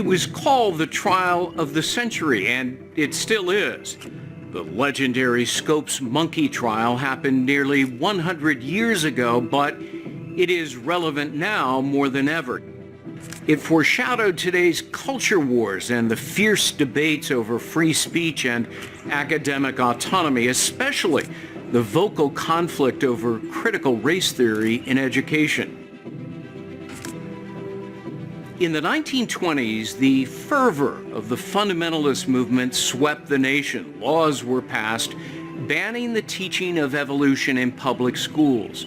It was called the trial of the century, and it still is. The legendary Scopes monkey trial happened nearly 100 years ago, but it is relevant now more than ever. It foreshadowed today's culture wars and the fierce debates over free speech and academic autonomy, especially the vocal conflict over critical race theory in education. In the 1920s, the fervor of the fundamentalist movement swept the nation. Laws were passed banning the teaching of evolution in public schools.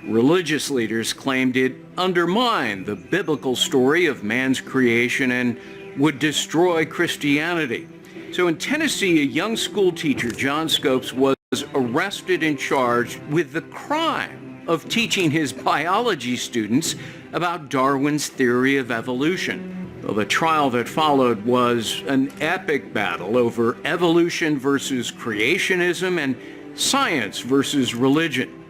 Religious leaders claimed it undermined the biblical story of man's creation and would destroy Christianity. So in Tennessee, a young school teacher, John Scopes, was arrested and charged with the crime of teaching his biology students about Darwin's theory of evolution. Well, the trial that followed was an epic battle over evolution versus creationism and science versus religion.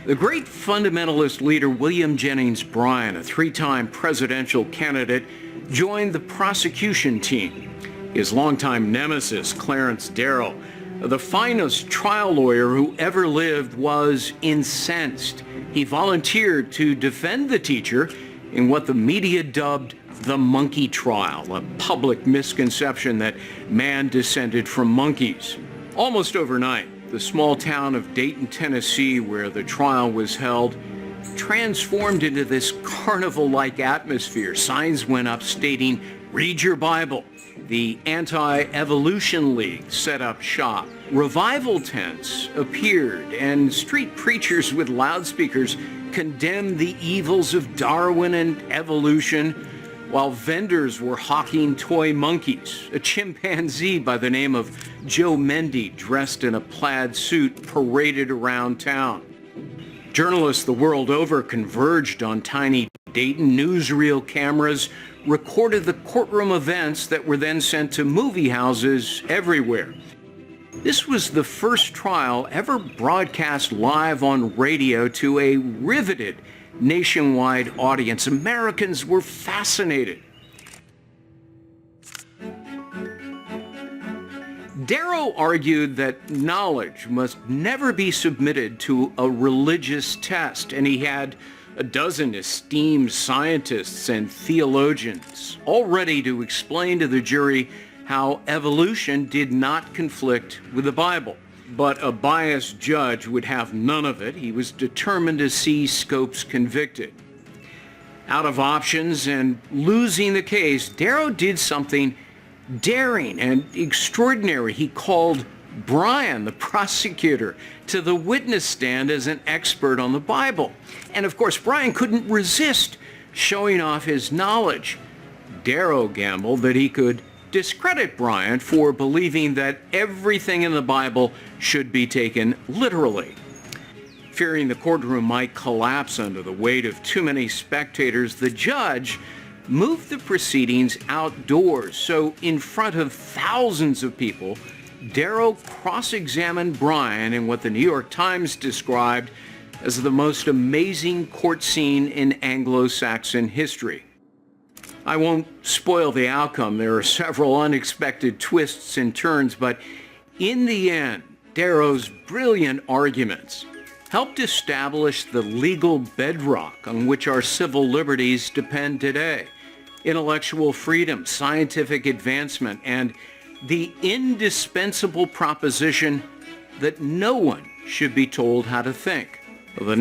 The great fundamentalist leader William Jennings Bryan, a three-time presidential candidate, joined the prosecution team. His longtime nemesis, Clarence Darrow, the finest trial lawyer who ever lived, was incensed. He volunteered to defend the teacher in what the media dubbed the monkey trial, a public misconception that man descended from monkeys. Almost overnight, the small town of Dayton, Tennessee, where the trial was held, transformed into this carnival-like atmosphere. Signs went up stating, "Read your Bible." The Anti-Evolution League set up shop. Revival tents appeared, and street preachers with loudspeakers condemned the evils of Darwin and evolution, while vendors were hawking toy monkeys. A chimpanzee by the name of Joe Mendy, dressed in a plaid suit, paraded around town. Journalists the world over converged on tiny Dayton newsreel cameras, recorded the courtroom events that were then sent to movie houses everywhere. This was the first trial ever broadcast live on radio to a riveted nationwide audience. Americans were fascinated. Darrow argued that knowledge must never be submitted to a religious test, and he had a dozen esteemed scientists and theologians all ready to explain to the jury how evolution did not conflict with the Bible. But a biased judge would have none of it. He was determined to see Scopes convicted. Out of options and losing the case, Darrow did something daring and extraordinary. He called Bryan, the prosecutor, to the witness stand as an expert on the Bible. And of course, Bryan couldn't resist showing off his knowledge. Darrow gambled that he could discredit Bryan for believing that everything in the Bible should be taken literally. Fearing the courtroom might collapse under the weight of too many spectators, the judge moved the proceedings outdoors. So in front of thousands of people, Darrow cross-examined Bryan in what the New York Times described as the most amazing court scene in Anglo-Saxon history. I won't spoil the outcome. There are several unexpected twists and turns, but in the end, Darrow's brilliant arguments helped establish the legal bedrock on which our civil liberties depend today: intellectual freedom, scientific advancement, and the indispensable proposition that no one should be told how to think. The